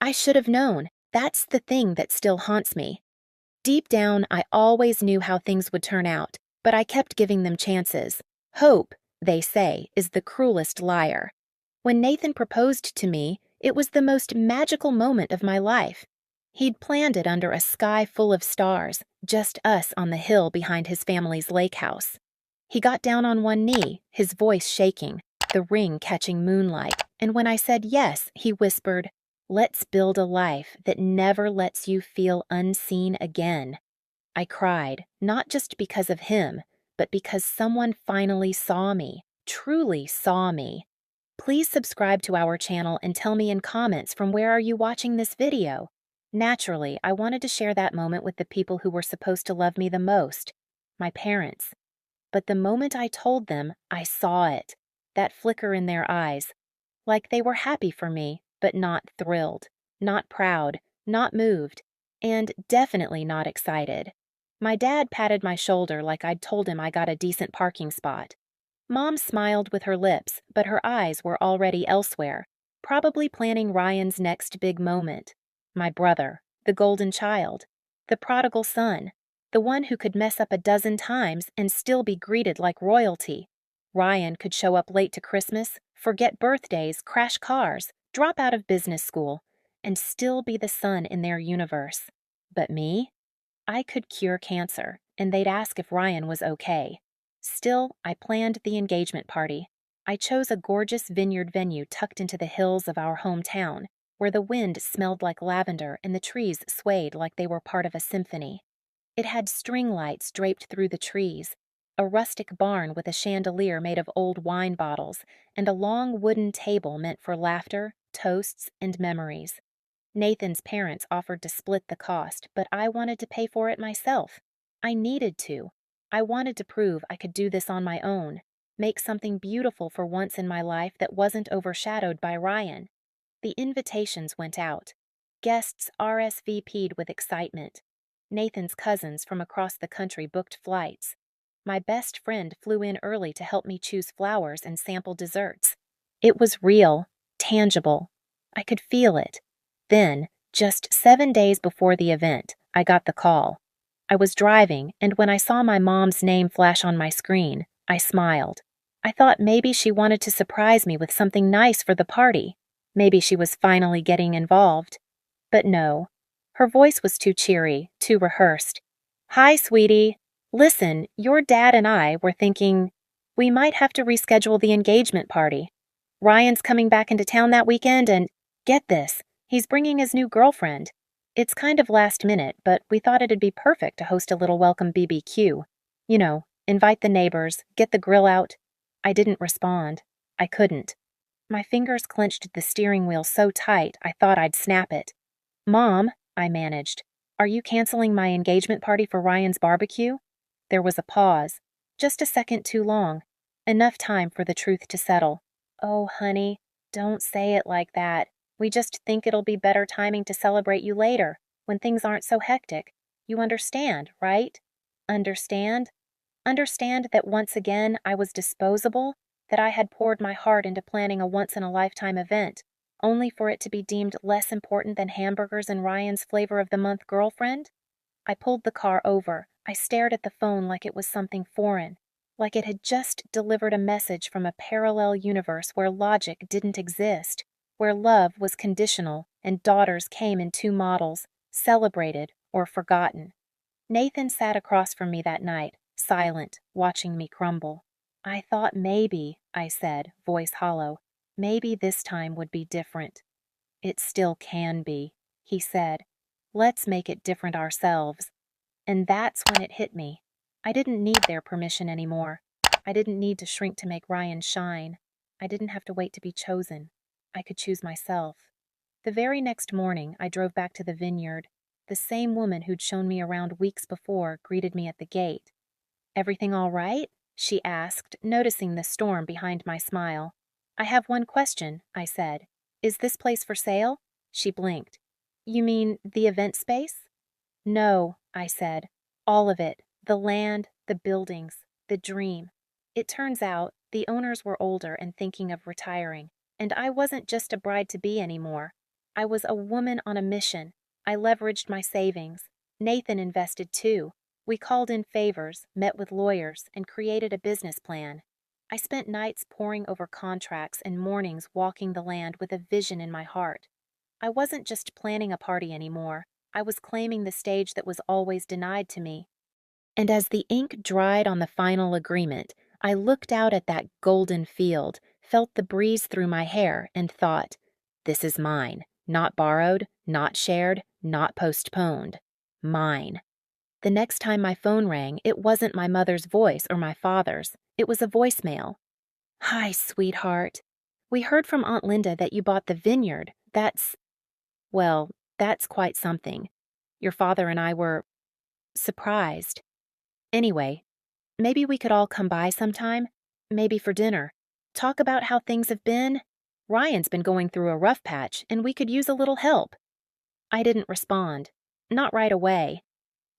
I should have known. That's the thing that still haunts me. Deep down, I always knew how things would turn out, but I kept giving them chances. Hope, they say, is the cruelest liar. When Nathan proposed to me, it was the most magical moment of my life. He'd planned it under a sky full of stars, just us on the hill behind his family's lake house. He got down on one knee, his voice shaking, the ring catching moonlight, and when I said yes, he whispered, "Let's build a life that never lets you feel unseen again." I cried, not just because of him, but because someone finally saw me, truly saw me. Please subscribe to our channel and tell me in comments from where are you watching this video. Naturally, I wanted to share that moment with the people who were supposed to love me the most, my parents. But the moment I told them, I saw it, that flicker in their eyes, like they were happy for me, but not thrilled, not proud, not moved, and definitely not excited. My dad patted my shoulder like I'd told him I got a decent parking spot. Mom smiled with her lips, but her eyes were already elsewhere, probably planning Ryan's next big moment. My brother, the golden child, the prodigal son, the one who could mess up a dozen times and still be greeted like royalty. Ryan could show up late to Christmas, forget birthdays, crash cars, drop out of business school, and still be the sun in their universe. But me? I could cure cancer, and they'd ask if Ryan was okay. Still, I planned the engagement party. I chose a gorgeous vineyard venue tucked into the hills of our hometown, where the wind smelled like lavender and the trees swayed like they were part of a symphony. It had string lights draped through the trees, a rustic barn with a chandelier made of old wine bottles, and a long wooden table meant for laughter, toasts, and memories. Nathan's parents offered to split the cost, but I wanted to pay for it myself. I needed to. I wanted to prove I could do this on my own, make something beautiful for once in my life that wasn't overshadowed by Ryan. The invitations went out. Guests RSVP'd with excitement. Nathan's cousins from across the country booked flights. My best friend flew in early to help me choose flowers and sample desserts. It was real, tangible. I could feel it. Then, just 7 days before the event, I got the call. I was driving, and when I saw my mom's name flash on my screen, I smiled. I thought maybe she wanted to surprise me with something nice for the party. Maybe she was finally getting involved. But no. Her voice was too cheery, too rehearsed. "Hi, sweetie. Listen, your dad and I were thinking we might have to reschedule the engagement party. Ryan's coming back into town that weekend and, get this, he's bringing his new girlfriend. It's kind of last minute, but we thought it'd be perfect to host a little welcome BBQ. You know, invite the neighbors, get the grill out." I didn't respond. I couldn't. My fingers clenched the steering wheel so tight I thought I'd snap it. "Mom," I managed, "are you canceling my engagement party for Ryan's barbecue?" There was a pause. Just a second too long. Enough time for the truth to settle. "Oh, honey, don't say it like that. We just think it'll be better timing to celebrate you later, when things aren't so hectic. You understand, right?" Understand? Understand that once again I was disposable, that I had poured my heart into planning a once-in-a-lifetime event, only for it to be deemed less important than hamburgers and Ryan's flavor of the month girlfriend? I pulled the car over. I stared at the phone like it was something foreign, like it had just delivered a message from a parallel universe where logic didn't exist, where love was conditional and daughters came in two models, celebrated or forgotten. Nathan sat across from me that night, silent, watching me crumble. "I thought maybe," I said, voice hollow, "maybe this time would be different." "It still can be," he said. "Let's make it different ourselves." And that's when it hit me. I didn't need their permission anymore. I didn't need to shrink to make Ryan shine. I didn't have to wait to be chosen. I could choose myself. The very next morning, I drove back to the vineyard. The same woman who'd shown me around weeks before greeted me at the gate. "Everything all right?" she asked, noticing the storm behind my smile. "I have one question," I said. "Is this place for sale?" She blinked. "You mean the event space?" "No," I said. "All of it. The land, the buildings, the dream." It turns out the owners were older and thinking of retiring, and I wasn't just a bride-to-be anymore. I was a woman on a mission. I leveraged my savings. Nathan invested too. We called in favors, met with lawyers, and created a business plan. I spent nights poring over contracts and mornings walking the land with a vision in my heart. I wasn't just planning a party anymore. I was claiming the stage that was always denied to me. And as the ink dried on the final agreement, I looked out at that golden field, felt the breeze through my hair, and thought, this is mine, not borrowed, not shared, not postponed. Mine. The next time my phone rang, it wasn't my mother's voice or my father's. It was a voicemail. Hi, sweetheart. We heard from Aunt Linda that you bought the vineyard. Well, that's quite something. Your father and I were surprised. Anyway, maybe we could all come by sometime, maybe for dinner. Talk about how things have been. Ryan's been going through a rough patch, and we could use a little help. I didn't respond. Not right away.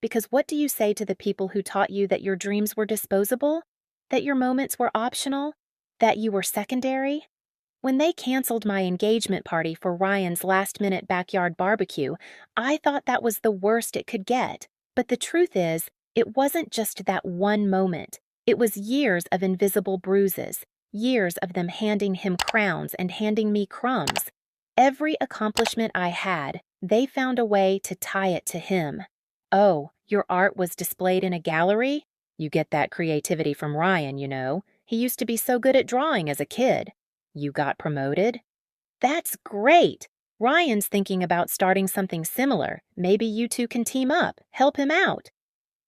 Because what do you say to the people who taught you that your dreams were disposable? That your moments were optional? That you were secondary? When they canceled my engagement party for Ryan's last-minute backyard barbecue, I thought that was the worst it could get. But the truth is, it wasn't just that one moment. It was years of invisible bruises, years of them handing him crowns and handing me crumbs. Every accomplishment I had, they found a way to tie it to him. Oh, your art was displayed in a gallery? You get that creativity from Ryan, you know. He used to be so good at drawing as a kid. You got promoted? That's great! Ryan's thinking about starting something similar. Maybe you two can team up, help him out.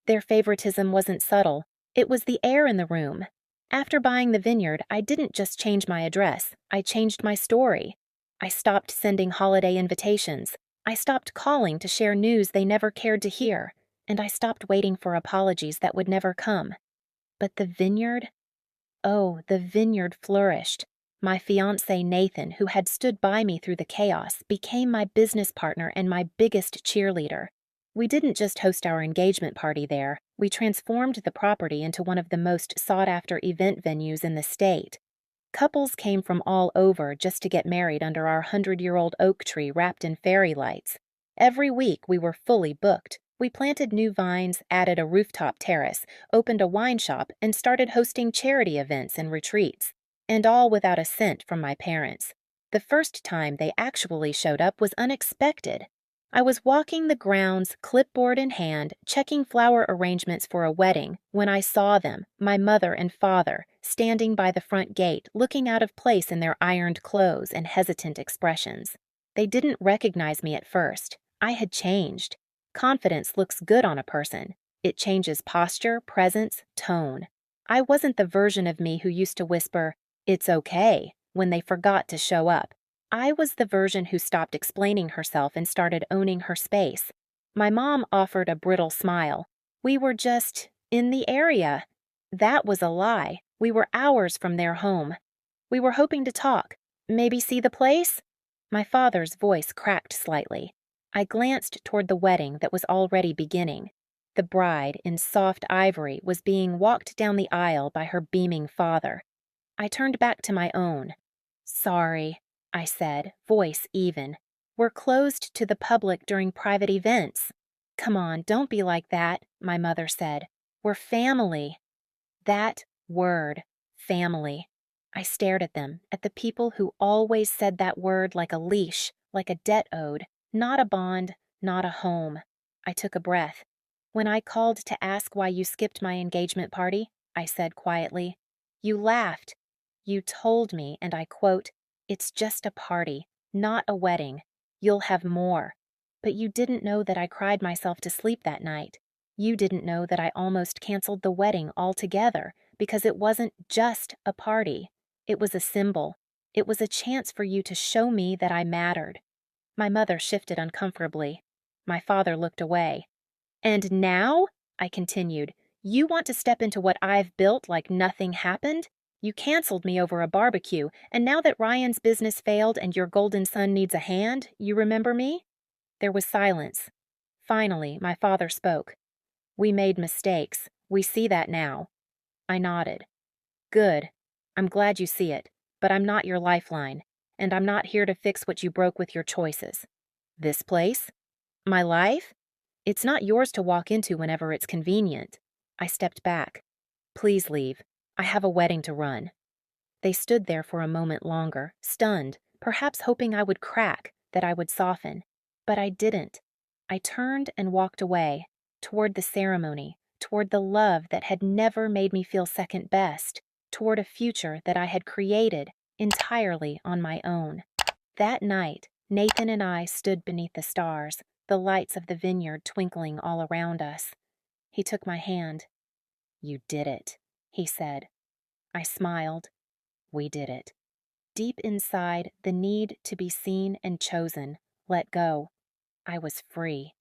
Their favoritism wasn't subtle. It was the air in the room. After buying the vineyard, I didn't just change my address. I changed my story. I stopped sending holiday invitations. I stopped calling to share news they never cared to hear. And I stopped waiting for apologies that would never come. But the vineyard? Oh, the vineyard flourished. My fiancé Nathan, who had stood by me through the chaos, became my business partner and my biggest cheerleader. We didn't just host our engagement party there, we transformed the property into one of the most sought-after event venues in the state. Couples came from all over just to get married under our 100-year-old oak tree wrapped in fairy lights. Every week we were fully booked. We planted new vines, added a rooftop terrace, opened a wine shop, and started hosting charity events and retreats. And all without a cent from my parents. The first time they actually showed up was unexpected. I was walking the grounds, clipboard in hand, checking flower arrangements for a wedding, when I saw them, my mother and father, standing by the front gate, looking out of place in their ironed clothes and hesitant expressions. They didn't recognize me at first. I had changed. Confidence looks good on a person. It changes posture, presence, tone. I wasn't the version of me who used to whisper, "It's okay," when they forgot to show up. I was the version who stopped explaining herself and started owning her space. My mom offered a brittle smile. We were just in the area. That was a lie. We were hours from their home. We were hoping to talk. Maybe see the place? My father's voice cracked slightly. I glanced toward the wedding that was already beginning. The bride, in soft ivory, was being walked down the aisle by her beaming father. I turned back to my own. Sorry, I said, voice even. We're closed to the public during private events. Come on, don't be like that, my mother said. We're family. That word, family. I stared at them, at the people who always said that word like a leash, like a debt owed, not a bond, not a home. I took a breath. When I called to ask why you skipped my engagement party, I said quietly, you laughed. You told me, and I quote, "It's just a party, not a wedding. You'll have more." But you didn't know that I cried myself to sleep that night. You didn't know that I almost canceled the wedding altogether because it wasn't just a party. It was a symbol. It was a chance for you to show me that I mattered. My mother shifted uncomfortably. My father looked away. And now, I continued, you want to step into what I've built like nothing happened? You canceled me over a barbecue, and now that Ryan's business failed and your golden son needs a hand, you remember me? There was silence. Finally, my father spoke. We made mistakes. We see that now. I nodded. Good. I'm glad you see it, but I'm not your lifeline. and I'm not here to fix what you broke with your choices. This place? My life? It's not yours to walk into whenever it's convenient. I stepped back. Please leave. I have a wedding to run. They stood there for a moment longer, stunned, perhaps hoping I would crack, that I would soften. But I didn't. I turned and walked away, toward the ceremony, toward the love that had never made me feel second best, toward a future that I had created entirely on my own. That night, Nathan and I stood beneath the stars, the lights of the vineyard twinkling all around us. He took my hand. "You did it," he said. I smiled. We did it. Deep inside, the need to be seen and chosen let go. I was free.